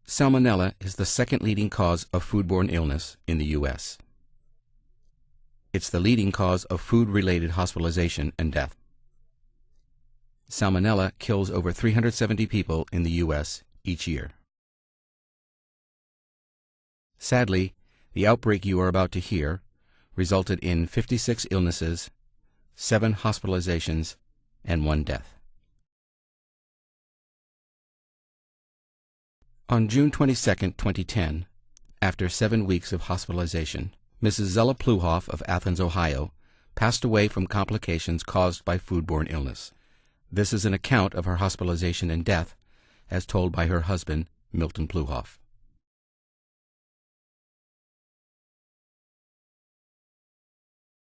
Salmonella is the second leading cause of foodborne illness in the U.S. It's the leading cause of food-related hospitalization and death. Salmonella kills over 370 people in the U.S. each year. Sadly, the outbreak you are about to hear resulted in 56 illnesses, 7 hospitalizations, and 1 death. On June 22, 2010, after 7 weeks of hospitalization, Mrs. Zella Ploghoft of Athens, Ohio, passed away from complications caused by foodborne illness. This is an account of her hospitalization and death, as told by her husband, Milton Ploghoft.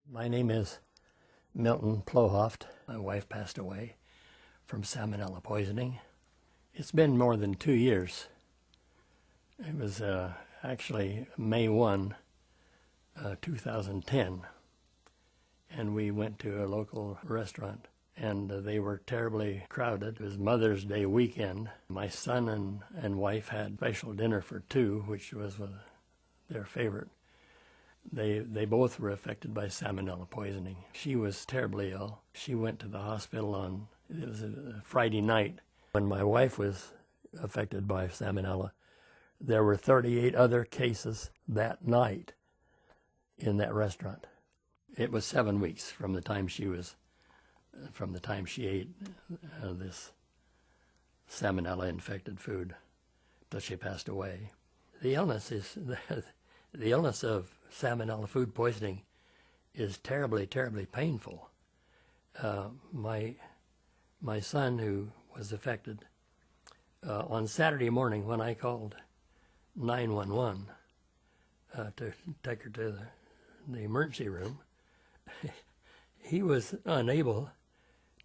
My name is Milton Ploghoft. My wife passed away from salmonella poisoning. It's been more than 2 years. It was actually May 1, 2010, and we went to a local restaurant, and they were terribly crowded. It was Mother's Day weekend. My son and wife had special dinner for 2, which was their favorite. They both were affected by salmonella poisoning. She was terribly ill. She went to the hospital it was a Friday night. When my wife was affected by salmonella, there were 38 other cases that night in that restaurant. It was 7 weeks from the time she ate this salmonella-infected food till she passed away. The illness of salmonella food poisoning is terribly, terribly painful. My son, who was affected, on Saturday morning when I called 911 to take her to the emergency room, he was unable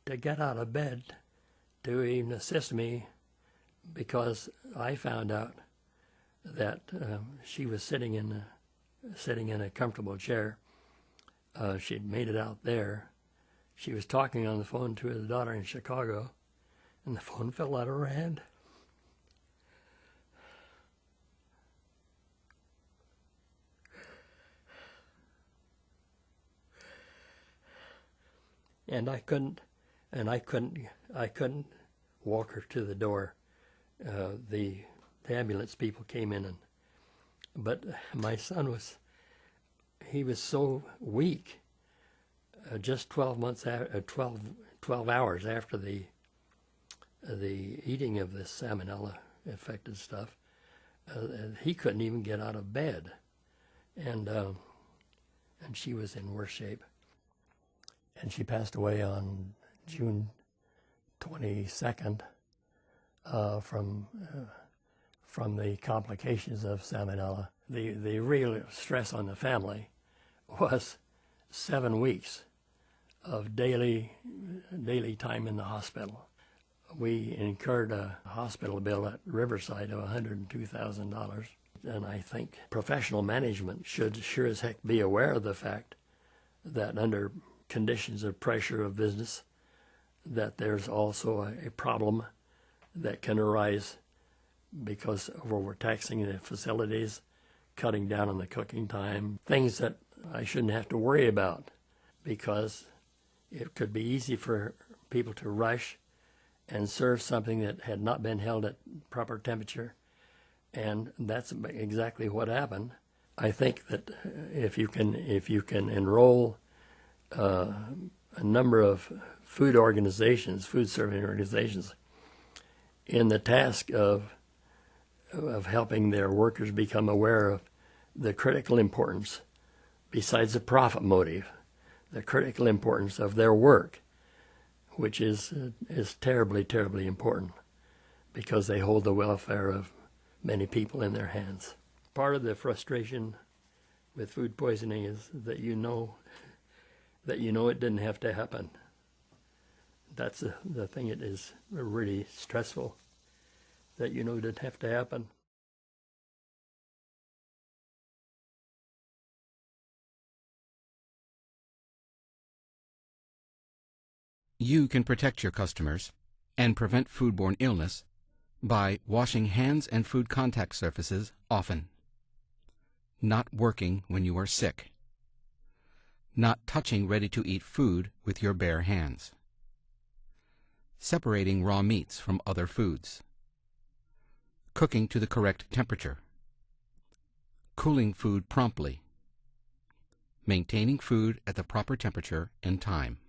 to get out of bed to even assist me, because I found out that she was sitting in a comfortable chair. She'd made it out there. She was talking on the phone to her daughter in Chicago, and the phone fell out of her hand. And I couldn't walk her to the door. The ambulance people came in, but my son was so weak. Just 12 hours after the eating of this salmonella infected stuff, he couldn't even get out of bed, and she was in worse shape. And she passed away on June 22nd from the complications of salmonella. The real stress on the family was 7 weeks of daily time in the hospital. We incurred a hospital bill at Riverside of $102,000, and I think professional management should sure as heck be aware of the fact that under conditions of pressure of business, that there's also a problem that can arise because of overtaxing the facilities, cutting down on the cooking time, things that I shouldn't have to worry about, because it could be easy for people to rush and serve something that had not been held at proper temperature, and that's exactly what happened. I think that if you can enroll a number of food serving organizations, in the task of helping their workers become aware of the critical importance, besides the profit motive, the critical importance of their work, which is terribly, terribly important, because they hold the welfare of many people in their hands. Part of the frustration with food poisoning is that you know it didn't have to happen. That's the thing. It is really stressful that it didn't have to happen. You can protect your customers and prevent foodborne illness By washing hands and food contact surfaces often. Not working when you are sick. Not touching ready-to-eat food with your bare hands. Separating raw meats from other foods. Cooking to the correct temperature. Cooling food promptly. Maintaining food at the proper temperature and time.